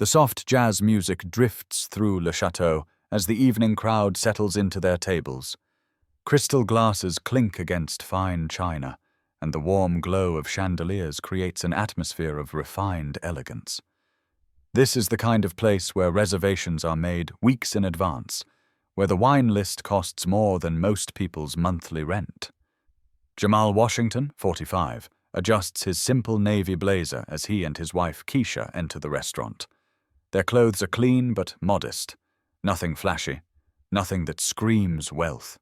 The soft jazz music drifts through Le Château as the evening crowd settles into their tables. Crystal glasses clink against fine china, and the warm glow of chandeliers creates an atmosphere of refined elegance. This is the kind of place where reservations are made weeks in advance, where the wine list costs more than most people's monthly rent. Jamal Washington, 45, adjusts his simple navy blazer as he and his wife Keisha enter the restaurant. Their clothes are clean but modest, nothing flashy, nothing that screams wealth.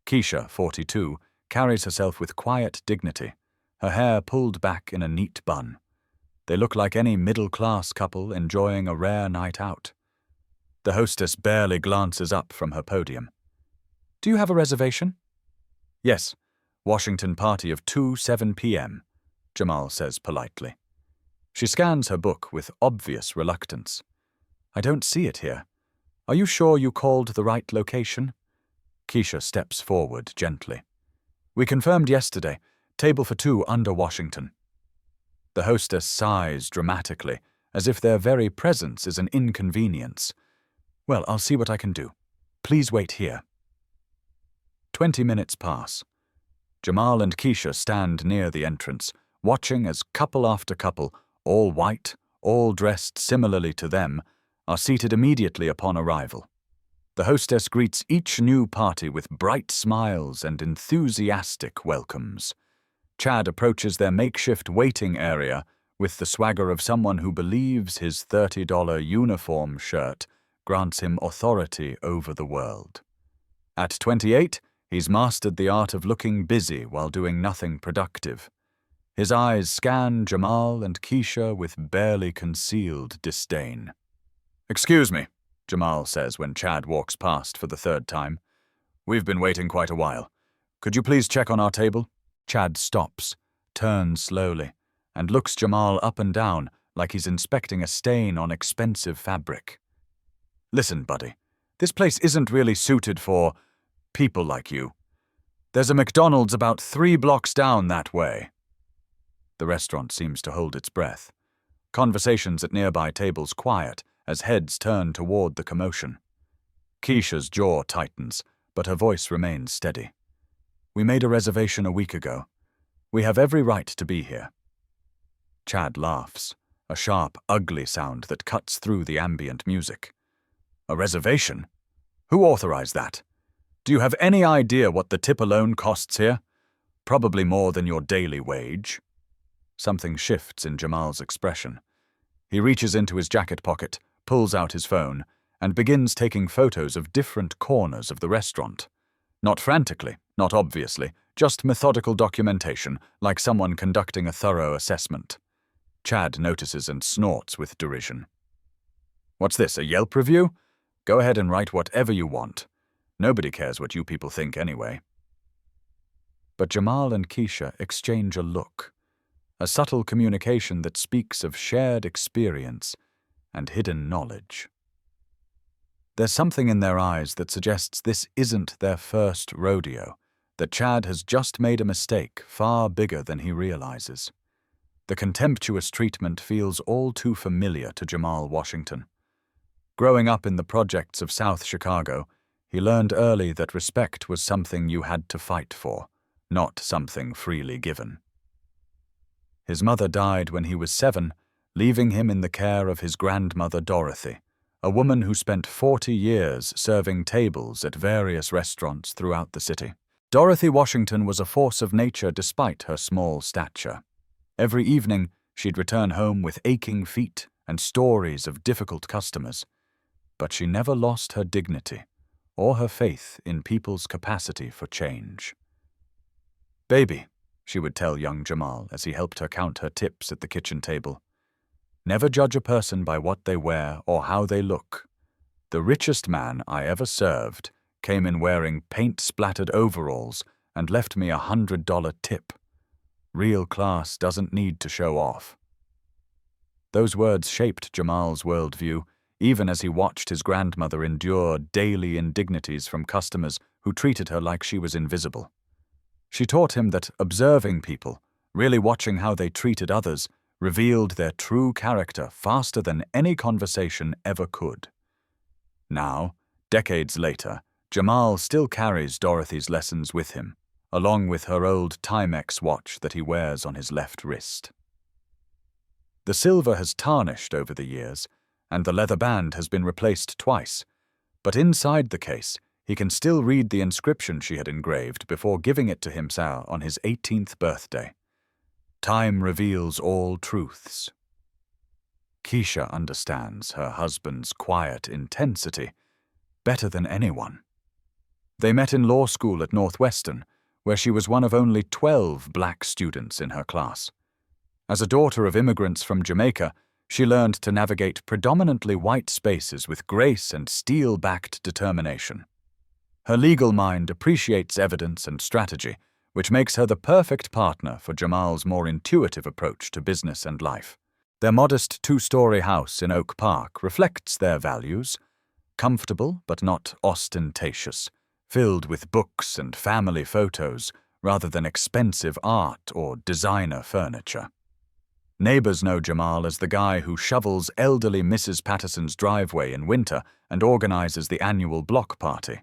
Keisha, 42, carries herself with quiet dignity, her hair pulled back in a neat bun. They look like any middle-class couple enjoying a rare night out. The hostess barely glances up from her podium. "Do you have a reservation?" "Yes, Washington party of 2:07 p.m., Jamal says politely. She scans her book with obvious reluctance. "I don't see it here. Are you sure you called the right location?" Keisha steps forward gently. "We confirmed yesterday, table for 2 under Washington." The hostess sighs dramatically, as if their very presence is an inconvenience. "Well, I'll see what I can do. Please wait here." 20 minutes pass. Jamal and Keisha stand near the entrance, watching as couple after couple, all white, all dressed similarly to them, are seated immediately upon arrival. The hostess greets each new party with bright smiles and enthusiastic welcomes. Chad approaches their makeshift waiting area with the swagger of someone who believes his $30 uniform shirt grants him authority over the world. At 28, he's mastered the art of looking busy while doing nothing productive. His eyes scan Jamal and Keisha with barely concealed disdain. "Excuse me," Jamal says when Chad walks past for the 3rd time. "We've been waiting quite a while. Could you please check on our table?" Chad stops, turns slowly, and looks Jamal up and down like he's inspecting a stain on expensive fabric. "Listen, buddy, this place isn't really suited for people like you. There's a McDonald's about 3 blocks down that way." The restaurant seems to hold its breath. Conversations at nearby tables quiet as heads turn toward the commotion. Keisha's jaw tightens, but her voice remains steady. "We made a reservation a week ago. We have every right to be here." Chad laughs, a sharp, ugly sound that cuts through the ambient music. "A reservation? Who authorized that? Do you have any idea what the tip alone costs here? Probably more than your daily wage." Something shifts in Jamal's expression. He reaches into his jacket pocket, pulls out his phone, and begins taking photos of different corners of the restaurant. Not frantically, not obviously, just methodical documentation, like someone conducting a thorough assessment. Chad notices and snorts with derision. "What's this, a Yelp review? Go ahead and write whatever you want. Nobody cares what you people think anyway." But Jamal and Keisha exchange a look, a subtle communication that speaks of shared experience and hidden knowledge. There's something in their eyes that suggests this isn't their first rodeo, that Chad has just made a mistake far bigger than he realizes. The contemptuous treatment feels all too familiar to Jamal Washington. Growing up in the projects of South Chicago, he learned early that respect was something you had to fight for, not something freely given. His mother died when he was 7, leaving him in the care of his grandmother Dorothy, a woman who spent 40 years serving tables at various restaurants throughout the city. Dorothy Washington was a force of nature despite her small stature. Every evening, she'd return home with aching feet and stories of difficult customers. But she never lost her dignity or her faith in people's capacity for change. "Baby," she would tell young Jamal as he helped her count her tips at the kitchen table, "never judge a person by what they wear or how they look. The richest man I ever served came in wearing paint-splattered overalls and left me $100 tip. Real class doesn't need to show off." Those words shaped Jamal's worldview, even as he watched his grandmother endure daily indignities from customers who treated her like she was invisible. She taught him that observing people, really watching how they treated others, revealed their true character faster than any conversation ever could. Now, decades later, Jamal still carries Dorothy's lessons with him, along with her old Timex watch that he wears on his left wrist. The silver has tarnished over the years, and the leather band has been replaced twice, but inside the case, he can still read the inscription she had engraved before giving it to himself on his 18th birthday. Time reveals all truths. Keisha understands her husband's quiet intensity better than anyone. They met in law school at Northwestern, where she was one of only 12 black students in her class. As a daughter of immigrants from Jamaica, she learned to navigate predominantly white spaces with grace and steel-backed determination. Her legal mind appreciates evidence and strategy, which makes her the perfect partner for Jamal's more intuitive approach to business and life. Their modest two-story house in Oak Park reflects their values: comfortable but not ostentatious, filled with books and family photos rather than expensive art or designer furniture. Neighbors know Jamal as the guy who shovels elderly Mrs. Patterson's driveway in winter and organizes the annual block party.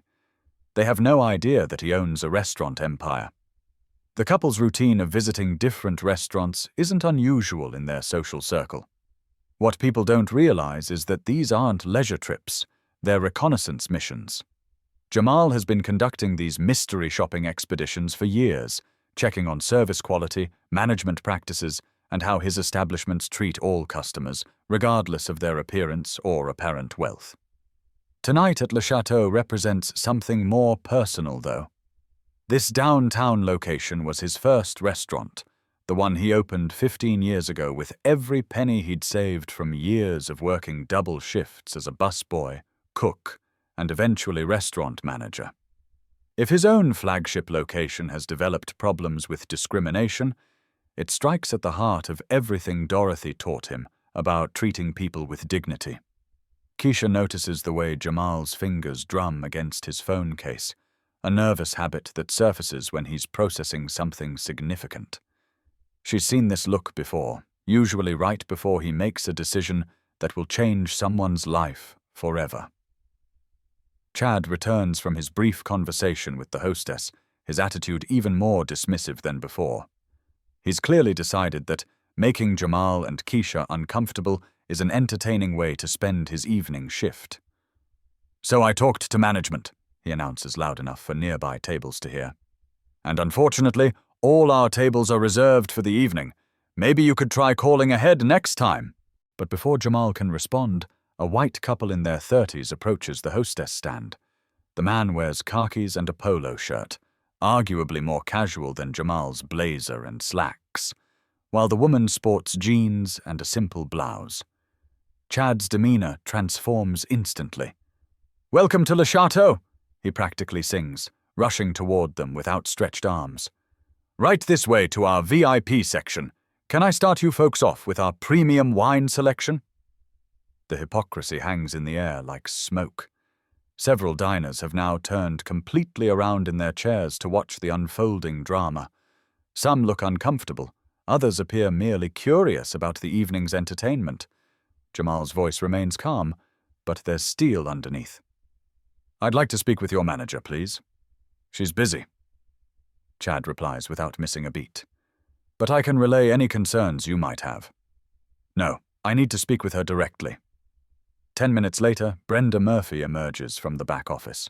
They have no idea that he owns a restaurant empire. The couple's routine of visiting different restaurants isn't unusual in their social circle. What people don't realize is that these aren't leisure trips, they're reconnaissance missions. Jamal has been conducting these mystery shopping expeditions for years, checking on service quality, management practices, and how his establishments treat all customers, regardless of their appearance or apparent wealth. Tonight at Le Château represents something more personal, though. This downtown location was his first restaurant, the one he opened 15 years ago with every penny he'd saved from years of working double shifts as a busboy, cook, and eventually restaurant manager. If his own flagship location has developed problems with discrimination, it strikes at the heart of everything Dorothy taught him about treating people with dignity. Keisha notices the way Jamal's fingers drum against his phone case, a nervous habit that surfaces when he's processing something significant. She's seen this look before, usually right before he makes a decision that will change someone's life forever. Chad returns from his brief conversation with the hostess, his attitude even more dismissive than before. He's clearly decided that making Jamal and Keisha uncomfortable is an entertaining way to spend his evening shift. "So I talked to management," he announces loud enough for nearby tables to hear. "And unfortunately, all our tables are reserved for the evening. Maybe you could try calling ahead next time." But before Jamal can respond, a white couple in their 30s approaches the hostess stand. The man wears khakis and a polo shirt, arguably more casual than Jamal's blazer and slacks, while the woman sports jeans and a simple blouse. Chad's demeanor transforms instantly. "Welcome to Le Château," he practically sings, rushing toward them with outstretched arms. "Right this way to our VIP section. Can I start you folks off with our premium wine selection?" The hypocrisy hangs in the air like smoke. Several diners have now turned completely around in their chairs to watch the unfolding drama. Some look uncomfortable, others appear merely curious about the evening's entertainment. Jamal's voice remains calm, but there's steel underneath. "I'd like to speak with your manager, please." "She's busy," Chad replies without missing a beat. "But I can relay any concerns you might have." "No, I need to speak with her directly." 10 minutes later, Brenda Murphy emerges from the back office.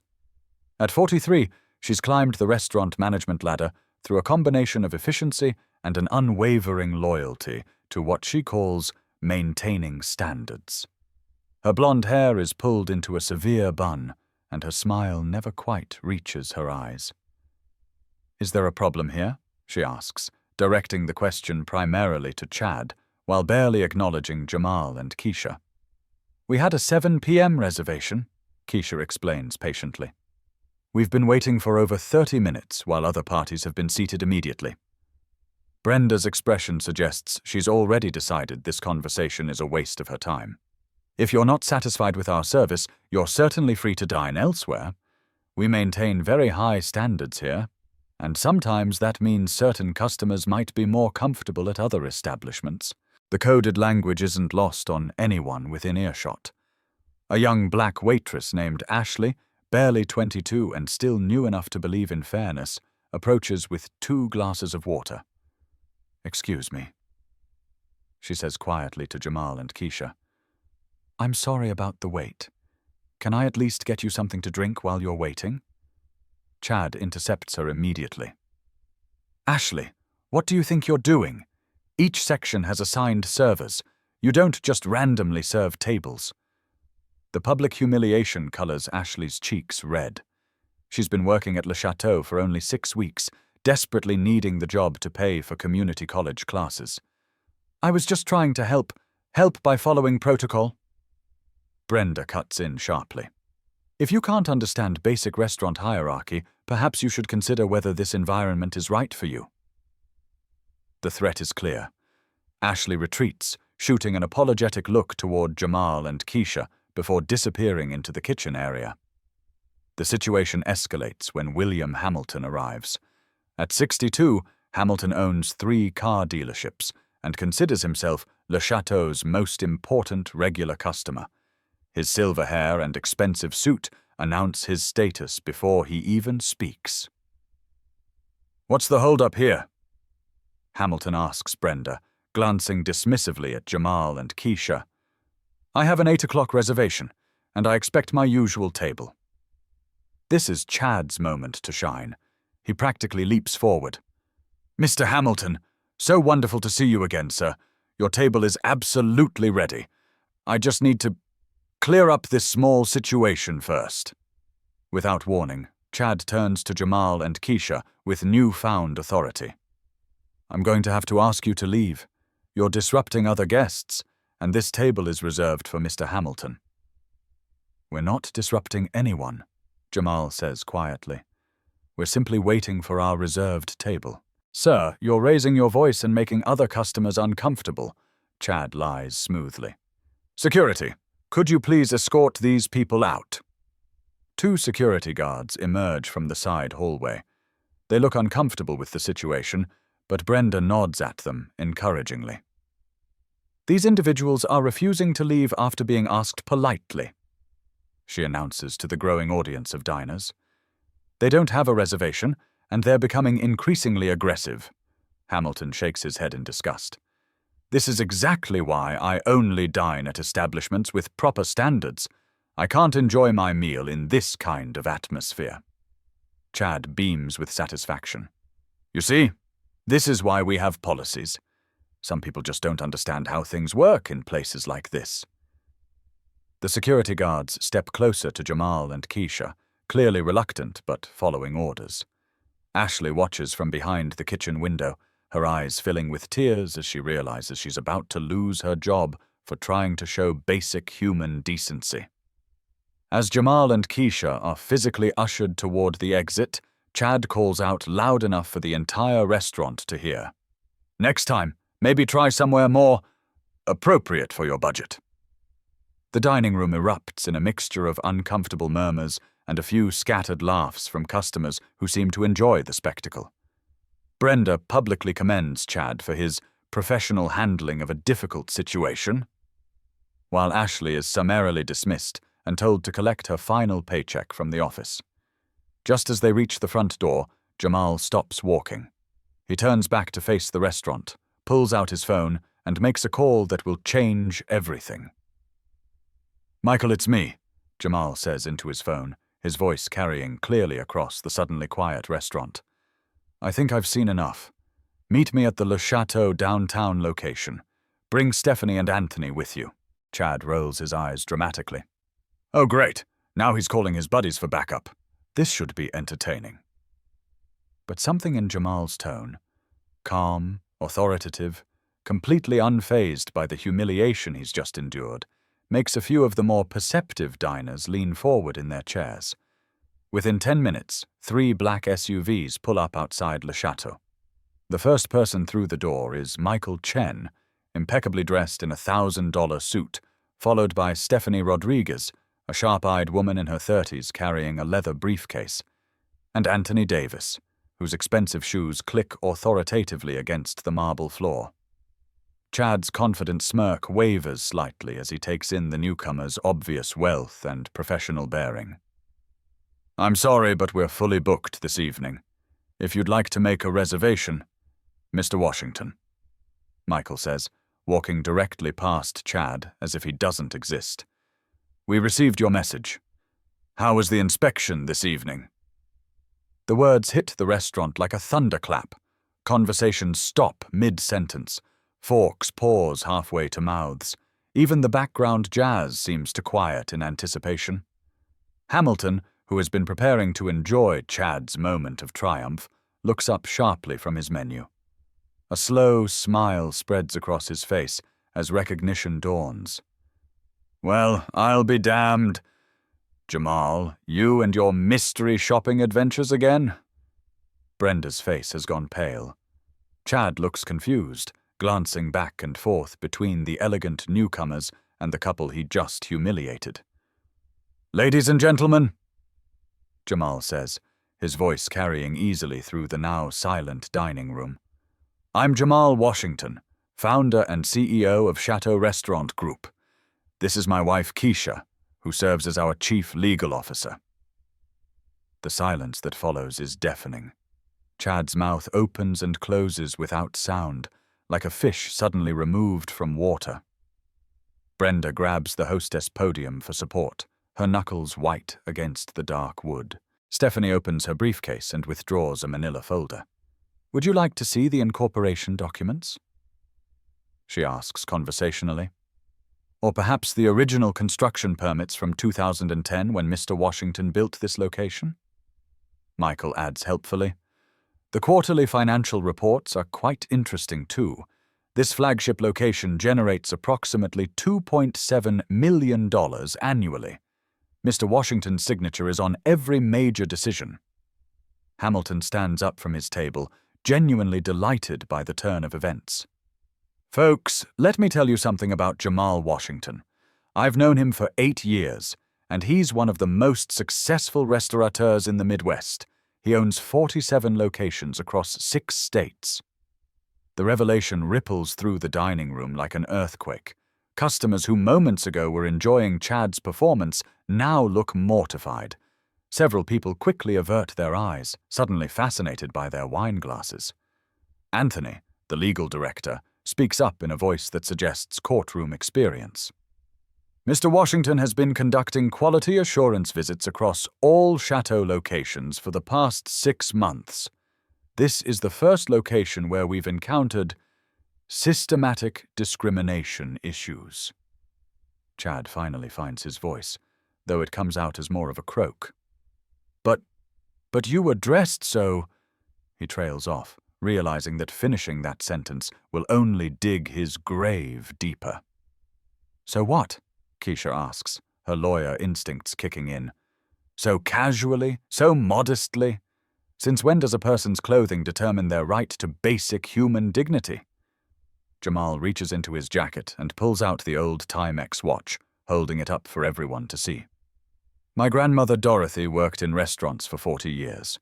At 43, she's climbed the restaurant management ladder through a combination of efficiency and an unwavering loyalty to what she calls maintaining standards. Her blonde hair is pulled into a severe bun, and her smile never quite reaches her eyes. "Is there a problem here?" she asks, directing the question primarily to Chad, while barely acknowledging Jamal and Keisha. "We had a 7 p.m. reservation," Keisha explains patiently. "We've been waiting for over 30 minutes while other parties have been seated immediately." Brenda's expression suggests she's already decided this conversation is a waste of her time. "If you're not satisfied with our service, you're certainly free to dine elsewhere. We maintain very high standards here, and sometimes that means certain customers might be more comfortable at other establishments." The coded language isn't lost on anyone within earshot. A young black waitress named Ashley, barely 22 and still new enough to believe in fairness, approaches with 2 glasses of water. "Excuse me," she says quietly to Jamal and Keisha. "I'm sorry about the wait. Can I at least get you something to drink while you're waiting?" Chad intercepts her immediately. "Ashley, what do you think you're doing? Each section has assigned servers. You don't just randomly serve tables." The public humiliation colors Ashley's cheeks red. She's been working at Le Château for only 6 weeks, desperately needing the job to pay for community college classes. "I was just trying to help by following protocol." Brenda cuts in sharply. "If you can't understand basic restaurant hierarchy, perhaps you should consider whether this environment is right for you." The threat is clear. Ashley retreats, shooting an apologetic look toward Jamal and Keisha before disappearing into the kitchen area. The situation escalates when William Hamilton arrives. At 62, Hamilton owns 3 car dealerships and considers himself Le Château's most important regular customer. His silver hair and expensive suit announce his status before he even speaks. "What's the holdup here?" Hamilton asks Brenda, glancing dismissively at Jamal and Keisha. "I have an 8 o'clock reservation, and I expect my usual table." This is Chad's moment to shine. He practically leaps forward. "Mr. Hamilton, so wonderful to see you again, sir. Your table is absolutely ready. I just need to clear up this small situation first." Without warning, Chad turns to Jamal and Keisha with newfound authority. "I'm going to have to ask you to leave. You're disrupting other guests, and this table is reserved for Mr. Hamilton." "We're not disrupting anyone," Jamal says quietly. "We're simply waiting for our reserved table." "Sir, you're raising your voice and making other customers uncomfortable," Chad lies smoothly. "Security, could you please escort these people out?" 2 security guards emerge from the side hallway. They look uncomfortable with the situation, but Brenda nods at them encouragingly. "These individuals are refusing to leave after being asked politely," she announces to the growing audience of diners. "They don't have a reservation, and they're becoming increasingly aggressive." Hamilton shakes his head in disgust. "This is exactly why I only dine at establishments with proper standards. I can't enjoy my meal in this kind of atmosphere." Chad beams with satisfaction. "You see, this is why we have policies. Some people just don't understand how things work in places like this." The security guards step closer to Jamal and Keisha, clearly reluctant but following orders. Ashley watches from behind the kitchen window, her eyes filling with tears as she realizes she's about to lose her job for trying to show basic human decency. As Jamal and Keisha are physically ushered toward the exit, Chad calls out loud enough for the entire restaurant to hear. "Next time, maybe try somewhere more appropriate for your budget." The dining room erupts in a mixture of uncomfortable murmurs and a few scattered laughs from customers who seem to enjoy the spectacle. Brenda publicly commends Chad for his professional handling of a difficult situation, while Ashley is summarily dismissed and told to collect her final paycheck from the office. Just as they reach the front door, Jamal stops walking. He turns back to face the restaurant, pulls out his phone, and makes a call that will change everything. "Michael, it's me," Jamal says into his phone, his voice carrying clearly across the suddenly quiet restaurant. "I think I've seen enough. Meet me at the Le Château downtown location. Bring Stephanie and Anthony with you." Chad rolls his eyes dramatically. "Oh, great. Now he's calling his buddies for backup. This should be entertaining." But something in Jamal's tone, calm, authoritative, completely unfazed by the humiliation he's just endured, makes a few of the more perceptive diners lean forward in their chairs. Within 10 minutes, 3 black SUVs pull up outside Le Château. The first person through the door is Michael Chen, impeccably dressed in a $1,000 suit, followed by Stephanie Rodriguez, a sharp-eyed woman in her 30s carrying a leather briefcase, and Anthony Davis, whose expensive shoes click authoritatively against the marble floor. Chad's confident smirk wavers slightly as he takes in the newcomer's obvious wealth and professional bearing. "I'm sorry, but we're fully booked this evening. If you'd like to make a reservation, Mr. Washington," Michael says, walking directly past Chad as if he doesn't exist. "We received your message. How was the inspection this evening?" The words hit the restaurant like a thunderclap. Conversations stop mid-sentence. Forks pause halfway to mouths. Even the background jazz seems to quiet in anticipation. Hamilton, who has been preparing to enjoy Chad's moment of triumph, looks up sharply from his menu. A slow smile spreads across his face as recognition dawns. "Well, I'll be damned. Jamal, you and your mystery shopping adventures again?" Brenda's face has gone pale. Chad looks confused, glancing back and forth between the elegant newcomers and the couple he just humiliated. "Ladies and gentlemen," Jamal says, his voice carrying easily through the now silent dining room. "I'm Jamal Washington, founder and CEO of Château Restaurant Group. This is my wife Keisha, who serves as our chief legal officer." The silence that follows is deafening. Chad's mouth opens and closes without sound, like a fish suddenly removed from water. Brenda grabs the hostess podium for support, her knuckles white against the dark wood. Stephanie opens her briefcase and withdraws a manila folder. "Would you like to see the incorporation documents?" she asks conversationally. "Or perhaps the original construction permits from 2010 when Mr. Washington built this location?" Michael adds helpfully. "The quarterly financial reports are quite interesting too. This flagship location generates approximately $2.7 million annually. Mr. Washington's signature is on every major decision." Hamilton stands up from his table, genuinely delighted by the turn of events. "Folks, let me tell you something about Jamal Washington. I've known him for 8 years, and he's one of the most successful restaurateurs in the Midwest. He owns 47 locations across 6 states. The revelation ripples through the dining room like an earthquake. Customers who moments ago were enjoying Chad's performance now look mortified. Several people quickly avert their eyes, suddenly fascinated by their wine glasses. Anthony, the legal director, speaks up in a voice that suggests courtroom experience. "Mr. Washington has been conducting quality assurance visits across all Château locations for the past 6 months. This is the first location where we've encountered systematic discrimination issues." Chad finally finds his voice, though it comes out as more of a croak. But you were dressed so—" He trails off, realizing that finishing that sentence will only dig his grave deeper. "So what?" Keisha asks, her lawyer instincts kicking in. "So casually, so modestly? Since when does a person's clothing determine their right to basic human dignity?" Jamal reaches into his jacket and pulls out the old Timex watch, holding it up for everyone to see. "My grandmother Dorothy worked in restaurants for 40 years.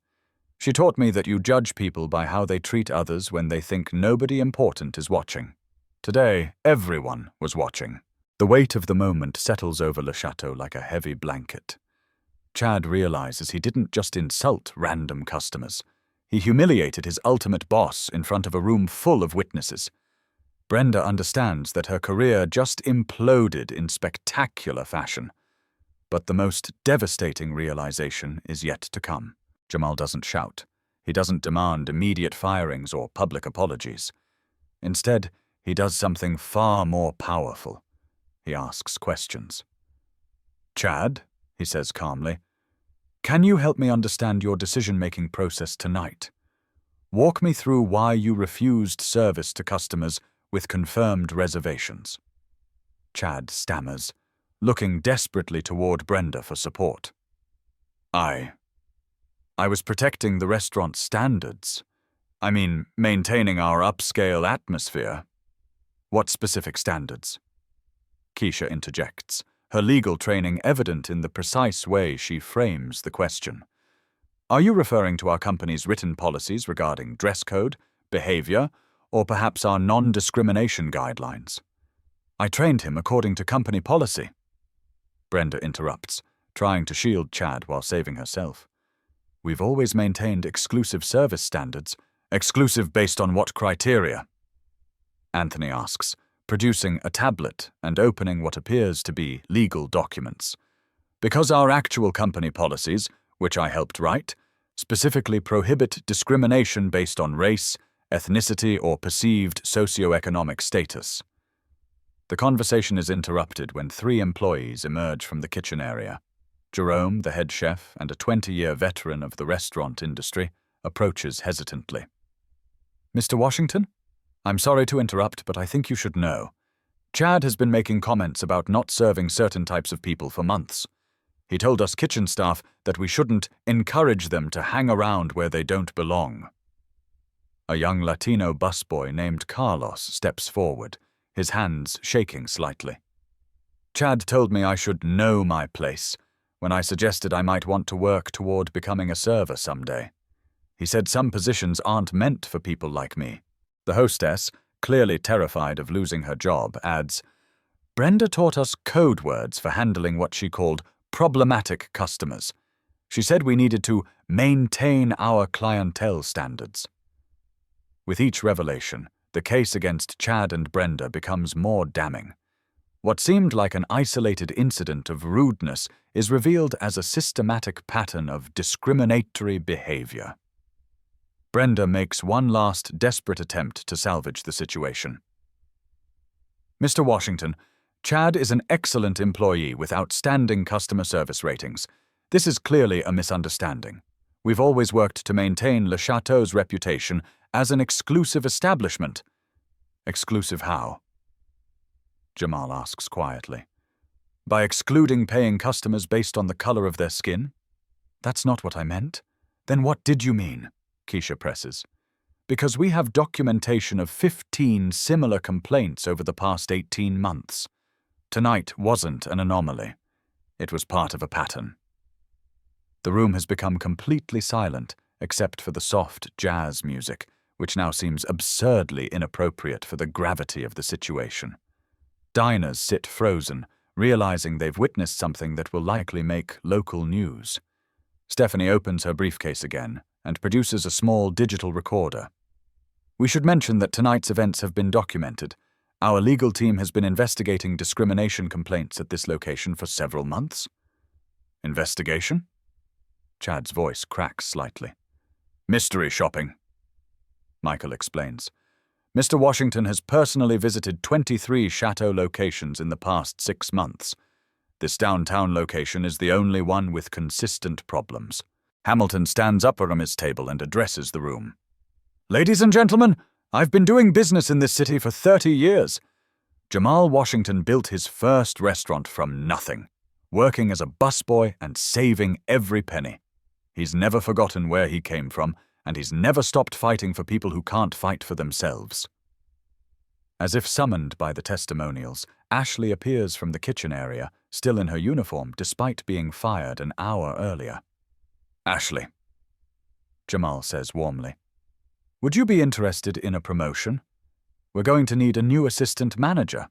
She taught me that you judge people by how they treat others when they think nobody important is watching. Today, everyone was watching." The weight of the moment settles over Le Château like a heavy blanket. Chad realizes he didn't just insult random customers. He humiliated his ultimate boss in front of a room full of witnesses. Brenda understands that her career just imploded in spectacular fashion. But the most devastating realization is yet to come. Jamal doesn't shout. He doesn't demand immediate firings or public apologies. Instead, he does something far more powerful. He asks questions. "Chad," he says calmly, "can you help me understand your decision-making process tonight? Walk me through why you refused service to customers with confirmed reservations." Chad stammers, looking desperately toward Brenda for support. I was protecting the restaurant's standards. I mean, maintaining our upscale atmosphere." "What specific standards?" Keisha interjects, her legal training evident in the precise way she frames the question. "Are you referring to our company's written policies regarding dress code, behavior, or perhaps our non-discrimination guidelines. I trained him according to company policy. Brenda interrupts, trying to shield Chad while saving herself. We've always maintained exclusive service standards. Exclusive based on what criteria? Anthony asks, producing a tablet and opening what appears to be legal documents. Because our actual company policies, which I helped write, specifically prohibit discrimination based on race, ethnicity, or perceived socioeconomic status. The conversation is interrupted when 3 employees emerge from the kitchen area. Jerome, the head chef and a 20-year veteran of the restaurant industry, approaches hesitantly. Mr. Washington? I'm sorry to interrupt, but I think you should know. Chad has been making comments about not serving certain types of people for months. He told us kitchen staff that we shouldn't encourage them to hang around where they don't belong. A young Latino busboy named Carlos steps forward, his hands shaking slightly. Chad told me I should know my place when I suggested I might want to work toward becoming a server someday. He said some positions aren't meant for people like me. The hostess, clearly terrified of losing her job, adds, Brenda taught us code words for handling what she called problematic customers. She said we needed to maintain our clientele standards. With each revelation, the case against Chad and Brenda becomes more damning. What seemed like an isolated incident of rudeness is revealed as a systematic pattern of discriminatory behavior. Brenda makes one last desperate attempt to salvage the situation. Mr. Washington, Chad is an excellent employee with outstanding customer service ratings. This is clearly a misunderstanding. We've always worked to maintain Le Château's reputation as an exclusive establishment. Exclusive how? Jamal asks quietly. By excluding paying customers based on the color of their skin? That's not what I meant. Then what did you mean? Keisha presses. Because we have documentation of 15 similar complaints over the past 18 months. Tonight wasn't an anomaly. It was part of a pattern. The room has become completely silent, except for the soft jazz music, which now seems absurdly inappropriate for the gravity of the situation. Diners sit frozen, realizing they've witnessed something that will likely make local news. Stephanie opens her briefcase again and produces a small digital recorder. We should mention that tonight's events have been documented. Our legal team has been investigating discrimination complaints at this location for several months. Investigation? Chad's voice cracks slightly. Mystery shopping. Michael explains. Mr. Washington has personally visited 23 Château locations in the past 6 months. This downtown location is the only one with consistent problems. Hamilton stands up from his table and addresses the room. Ladies and gentlemen, I've been doing business in this city for 30 years. Jamal Washington built his first restaurant from nothing, working as a busboy and saving every penny. He's never forgotten where he came from, and he's never stopped fighting for people who can't fight for themselves. As if summoned by the testimonials, Ashley appears from the kitchen area, still in her uniform despite being fired an hour earlier. Ashley, Jamal says warmly, would you be interested in a promotion? We're going to need a new assistant manager.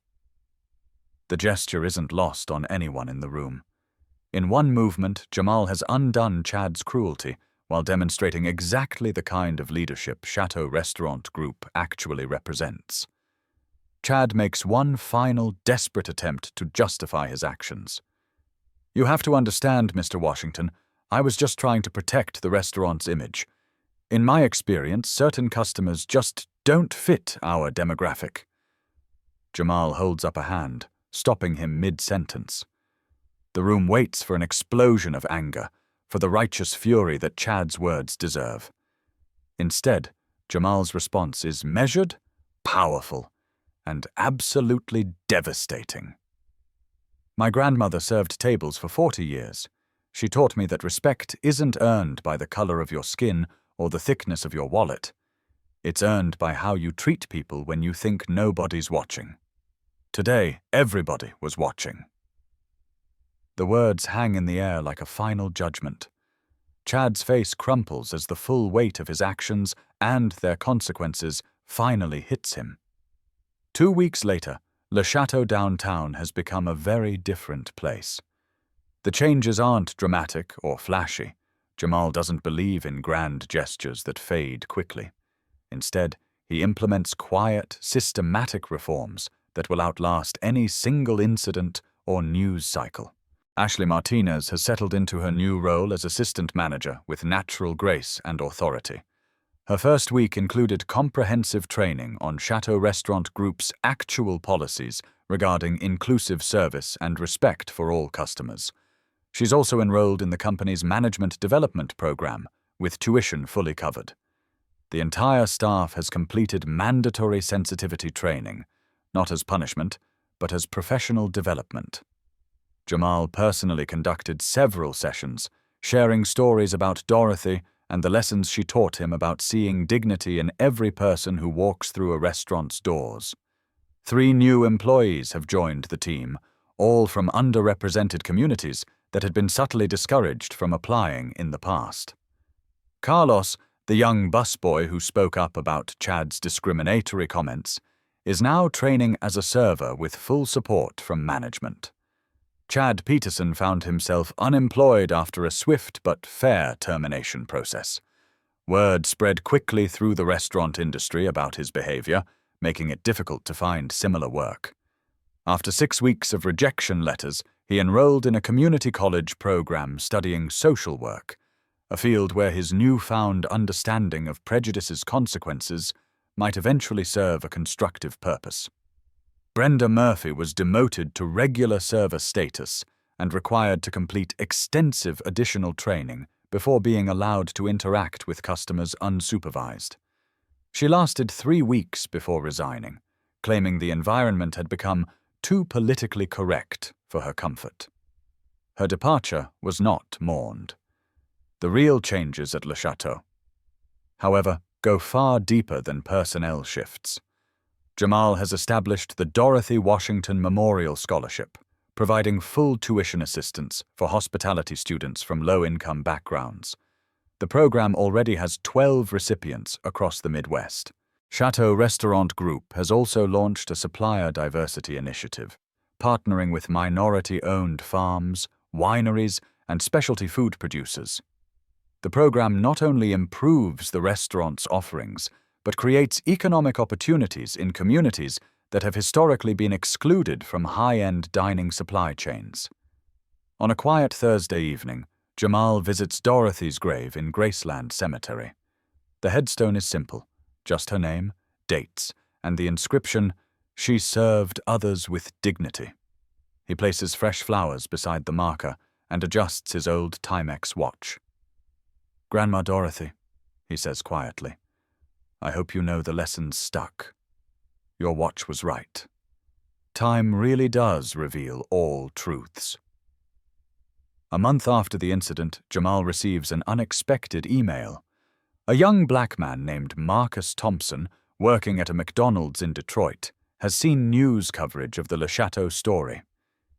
The gesture isn't lost on anyone in the room. In one movement, Jamal has undone Chad's cruelty while demonstrating exactly the kind of leadership Château Restaurant Group actually represents. Chad makes one final, desperate attempt to justify his actions. You have to understand, Mr. Washington, I was just trying to protect the restaurant's image. In my experience, certain customers just don't fit our demographic. Jamal holds up a hand, stopping him mid-sentence. The room waits for an explosion of anger, for the righteous fury that Chad's words deserve. Instead, Jamal's response is measured, powerful, and absolutely devastating. My grandmother served tables for 40 years. She taught me that respect isn't earned by the color of your skin or the thickness of your wallet. It's earned by how you treat people when you think nobody's watching. Today, everybody was watching. The words hang in the air like a final judgment. Chad's face crumples as the full weight of his actions and their consequences finally hits him. 2 weeks later, Le Château downtown has become a very different place. The changes aren't dramatic or flashy. Jamal doesn't believe in grand gestures that fade quickly. Instead, he implements quiet, systematic reforms that will outlast any single incident or news cycle. Ashley Martinez has settled into her new role as assistant manager with natural grace and authority. Her first week included comprehensive training on Château Restaurant Group's actual policies regarding inclusive service and respect for all customers. She's also enrolled in the company's management development program, with tuition fully covered. The entire staff has completed mandatory sensitivity training, not as punishment, but as professional development. Jamal personally conducted several sessions, sharing stories about Dorothy and the lessons she taught him about seeing dignity in every person who walks through a restaurant's doors. 3 new employees have joined the team, all from underrepresented communities that had been subtly discouraged from applying in the past. Carlos, the young busboy who spoke up about Chad's discriminatory comments, is now training as a server with full support from management. Chad Peterson found himself unemployed after a swift but fair termination process. Word spread quickly through the restaurant industry about his behavior, making it difficult to find similar work. After 6 weeks of rejection letters, he enrolled in a community college program studying social work, a field where his newfound understanding of prejudice's consequences might eventually serve a constructive purpose. Brenda Murphy was demoted to regular server status and required to complete extensive additional training before being allowed to interact with customers unsupervised. She lasted 3 weeks before resigning, claiming the environment had become too politically correct for her comfort. Her departure was not mourned. The real changes at Le Château, however, go far deeper than personnel shifts. Jamal has established the Dorothy Washington Memorial Scholarship, providing full tuition assistance for hospitality students from low-income backgrounds. The program already has 12 recipients across the Midwest. Château Restaurant Group has also launched a supplier diversity initiative, partnering with minority-owned farms, wineries, and specialty food producers. The program not only improves the restaurant's offerings, but creates economic opportunities in communities that have historically been excluded from high-end dining supply chains. On a quiet Thursday evening, Jamal visits Dorothy's grave in Graceland Cemetery. The headstone is simple, just her name, dates, and the inscription, "She served others with dignity." He places fresh flowers beside the marker and adjusts his old Timex watch. "Grandma Dorothy," he says quietly, "I hope you know the lessons stuck. Your watch was right. Time really does reveal all truths." A month after the incident, Jamal receives an unexpected email. A young black man named Marcus Thompson, working at a McDonald's in Detroit, has seen news coverage of the Le Château story.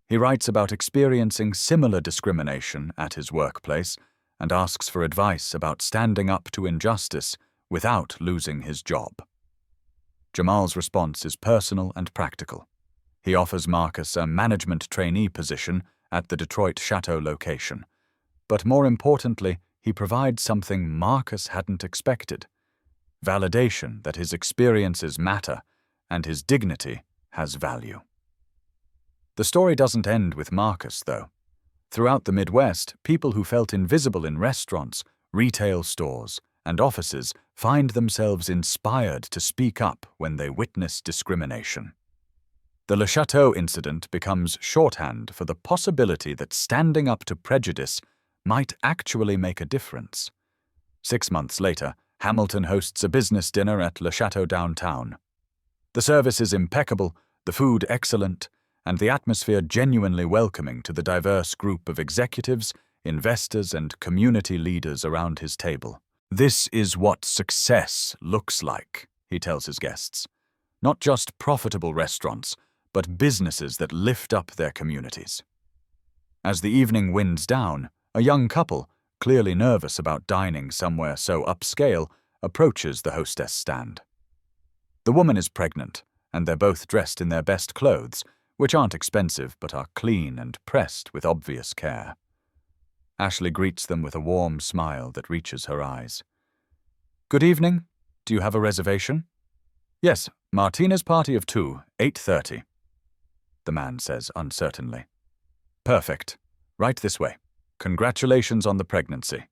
He writes about experiencing similar discrimination at his workplace and asks for advice about standing up to injustice without losing his job. Jamal's response is personal and practical. He offers Marcus a management trainee position at the Detroit Château location. But more importantly, he provides something Marcus hadn't expected: validation that his experiences matter and his dignity has value. The story doesn't end with Marcus, though. Throughout the Midwest, people who felt invisible in restaurants, retail stores, and offices find themselves inspired to speak up when they witness discrimination. The Le Château incident becomes shorthand for the possibility that standing up to prejudice might actually make a difference. 6 months later, Hamilton hosts a business dinner at Le Château downtown. The service is impeccable, the food excellent, and the atmosphere genuinely welcoming to the diverse group of executives, investors, and community leaders around his table. "This is what success looks like," he tells his guests. "Not just profitable restaurants, but businesses that lift up their communities." As the evening winds down, a young couple, clearly nervous about dining somewhere so upscale, approaches the hostess stand. The woman is pregnant, and they're both dressed in their best clothes, which aren't expensive but are clean and pressed with obvious care. Ashley greets them with a warm smile that reaches her eyes. "Good evening. Do you have a reservation?" "Yes, Martinez party of 2, 8:30. The man says uncertainly. "Perfect. Right this way. Congratulations on the pregnancy.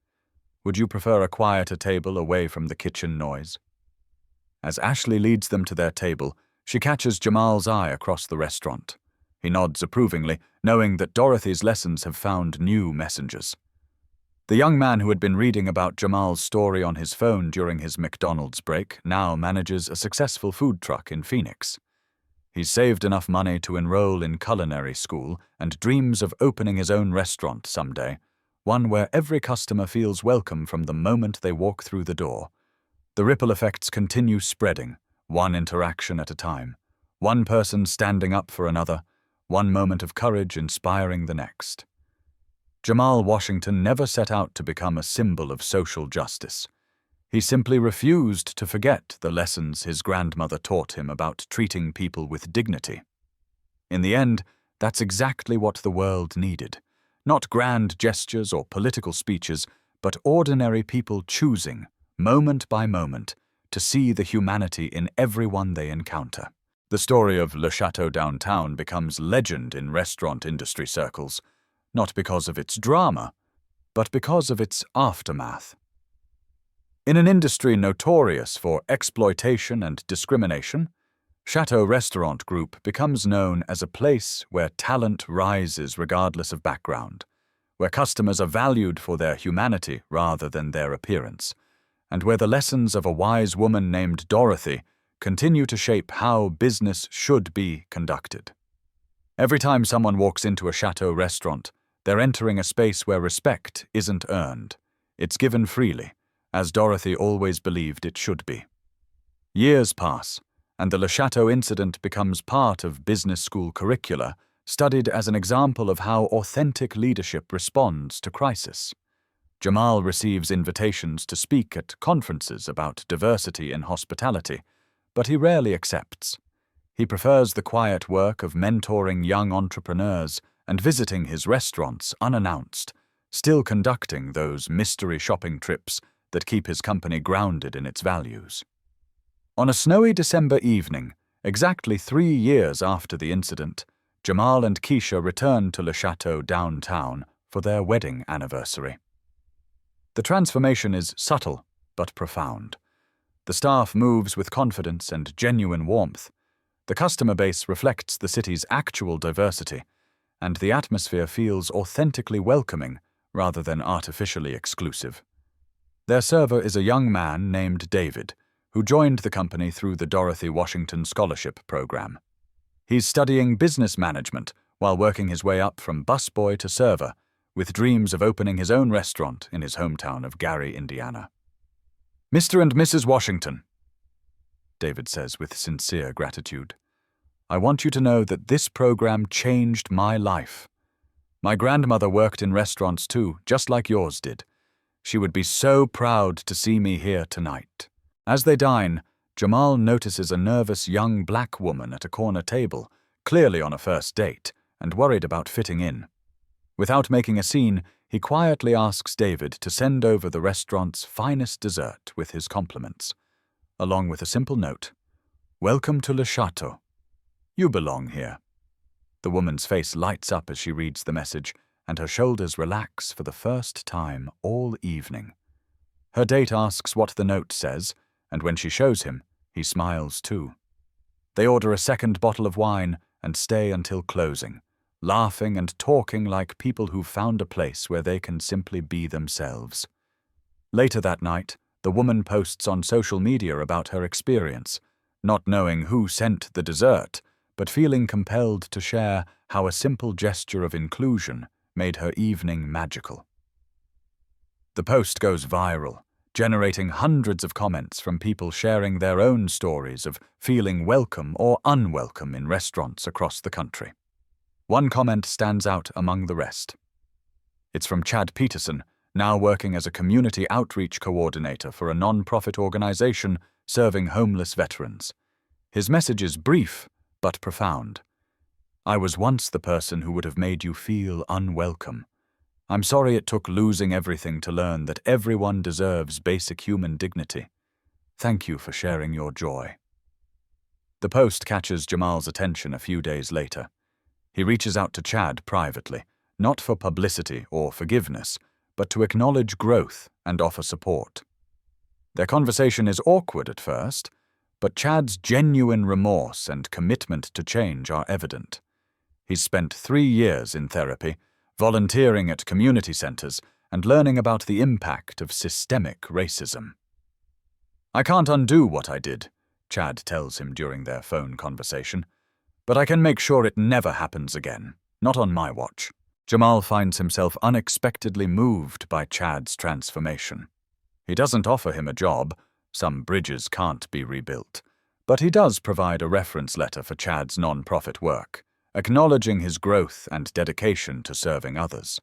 Would you prefer a quieter table away from the kitchen noise?" As Ashley leads them to their table, she catches Jamal's eye across the restaurant. He nods approvingly, knowing that Dorothy's lessons have found new messengers. The young man who had been reading about Jamal's story on his phone during his McDonald's break now manages a successful food truck in Phoenix. He's saved enough money to enroll in culinary school and dreams of opening his own restaurant someday, one where every customer feels welcome from the moment they walk through the door. The ripple effects continue spreading, one interaction at a time, one person standing up for another, one moment of courage inspiring the next. Jamal Washington never set out to become a symbol of social justice. He simply refused to forget the lessons his grandmother taught him about treating people with dignity. In the end, that's exactly what the world needed. Not grand gestures or political speeches, but ordinary people choosing, moment by moment, to see the humanity in everyone they encounter. The story of Le Château downtown becomes legend in restaurant industry circles, not because of its drama, but because of its aftermath. In an industry notorious for exploitation and discrimination, Château Restaurant Group becomes known as a place where talent rises regardless of background, where customers are valued for their humanity rather than their appearance, and where the lessons of a wise woman named Dorothy continue to shape how business should be conducted. Every time someone walks into a Château restaurant, they're entering a space where respect isn't earned. It's given freely, as Dorothy always believed it should be. Years pass, and the Le Château incident becomes part of business school curricula, studied as an example of how authentic leadership responds to crisis. Jamal receives invitations to speak at conferences about diversity in hospitality, but he rarely accepts. He prefers the quiet work of mentoring young entrepreneurs and visiting his restaurants unannounced, still conducting those mystery shopping trips that keep his company grounded in its values. On a snowy December evening, exactly 3 years after the incident, Jamal and Keisha return to Le Château downtown for their wedding anniversary. The transformation is subtle but profound. The staff moves with confidence and genuine warmth. The customer base reflects the city's actual diversity, and the atmosphere feels authentically welcoming rather than artificially exclusive. Their server is a young man named David, who joined the company through the Dorothy Washington Scholarship Program. He's studying business management while working his way up from busboy to server, with dreams of opening his own restaurant in his hometown of Gary, Indiana. "Mr. and Mrs. Washington," David says with sincere gratitude, "I want you to know that this program changed my life. My grandmother worked in restaurants too, just like yours did. She would be so proud to see me here tonight." As they dine, Jamal notices a nervous young black woman at a corner table, clearly on a first date, and worried about fitting in. Without making a scene, he quietly asks David to send over the restaurant's finest dessert with his compliments, along with a simple note, "Welcome to Le Château. You belong here." The woman's face lights up as she reads the message, and her shoulders relax for the first time all evening. Her date asks what the note says, and when she shows him, he smiles too. They order a second bottle of wine and stay until closing, laughing and talking like people who've found a place where they can simply be themselves. Later that night, the woman posts on social media about her experience, not knowing who sent the dessert, but feeling compelled to share how a simple gesture of inclusion made her evening magical. The post goes viral, generating hundreds of comments from people sharing their own stories of feeling welcome or unwelcome in restaurants across the country. One comment stands out among the rest. It's from Chad Peterson, now working as a community outreach coordinator for a non-profit organization serving homeless veterans. His message is brief, but profound. I was once the person who would have made you feel unwelcome. I'm sorry it took losing everything to learn that everyone deserves basic human dignity. Thank you for sharing your joy. The post catches Jamal's attention a few days later. He reaches out to Chad privately, not for publicity or forgiveness, but to acknowledge growth and offer support. Their conversation is awkward at first, but Chad's genuine remorse and commitment to change are evident. He's spent 3 years in therapy, volunteering at community centers, and learning about the impact of systemic racism. I can't undo what I did, Chad tells him during their phone conversation, but I can make sure it never happens again, not on my watch. Jamal finds himself unexpectedly moved by Chad's transformation. He doesn't offer him a job, some bridges can't be rebuilt, but he does provide a reference letter for Chad's non-profit work, acknowledging his growth and dedication to serving others.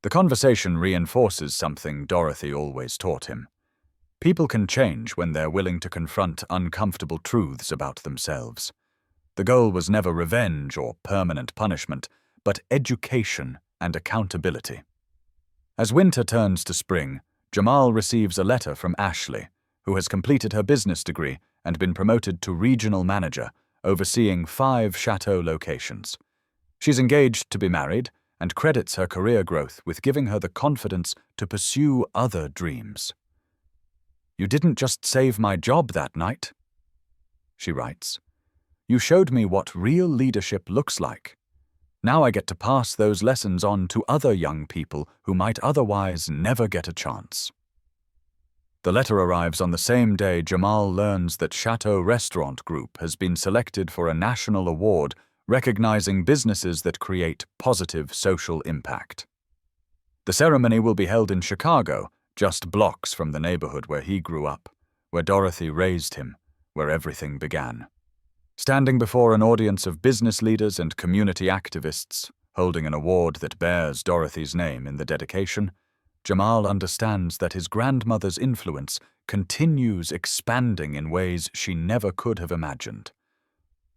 The conversation reinforces something Dorothy always taught him. People can change when they're willing to confront uncomfortable truths about themselves. The goal was never revenge or permanent punishment, but education and accountability. As winter turns to spring, Jamal receives a letter from Ashley, who has completed her business degree and been promoted to regional manager, overseeing 5 Château locations. She's engaged to be married and credits her career growth with giving her the confidence to pursue other dreams. "You didn't just save my job that night," she writes. "You showed me what real leadership looks like. Now I get to pass those lessons on to other young people who might otherwise never get a chance." The letter arrives on the same day Jamal learns that Château Restaurant Group has been selected for a national award recognizing businesses that create positive social impact. The ceremony will be held in Chicago, just blocks from the neighborhood where he grew up, where Dorothy raised him, where everything began. Standing before an audience of business leaders and community activists, holding an award that bears Dorothy's name in the dedication, Jamal understands that his grandmother's influence continues expanding in ways she never could have imagined.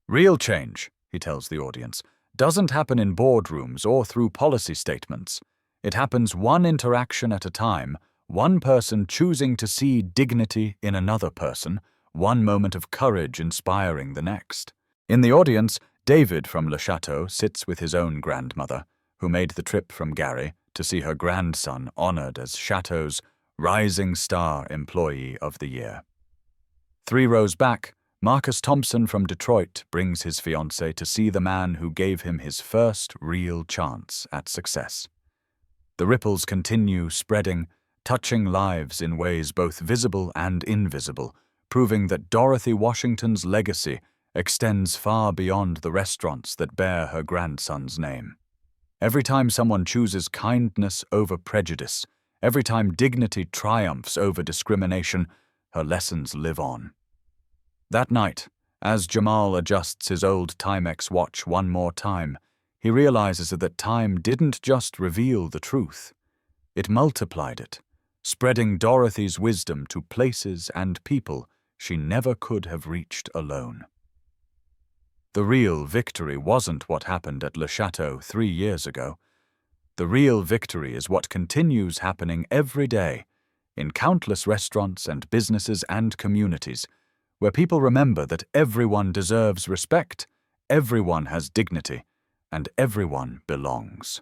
"Real change," he tells the audience, "doesn't happen in boardrooms or through policy statements. It happens one interaction at a time, one person choosing to see dignity in another person, one moment of courage inspiring the next." In the audience, David from Le Château sits with his own grandmother, who made the trip from Gary to see her grandson honored as Château's Rising Star Employee of the Year. 3 rows back, Marcus Thompson from Detroit brings his fiancée to see the man who gave him his first real chance at success. The ripples continue spreading, touching lives in ways both visible and invisible, proving that Dorothy Washington's legacy extends far beyond the restaurants that bear her grandson's name. Every time someone chooses kindness over prejudice, every time dignity triumphs over discrimination, her lessons live on. That night, as Jamal adjusts his old Timex watch one more time, he realizes that time didn't just reveal the truth. It multiplied it, spreading Dorothy's wisdom to places and people she never could have reached alone. The real victory wasn't what happened at Le Château 3 years ago. The real victory is what continues happening every day in countless restaurants and businesses and communities, where people remember that everyone deserves respect, everyone has dignity, and everyone belongs.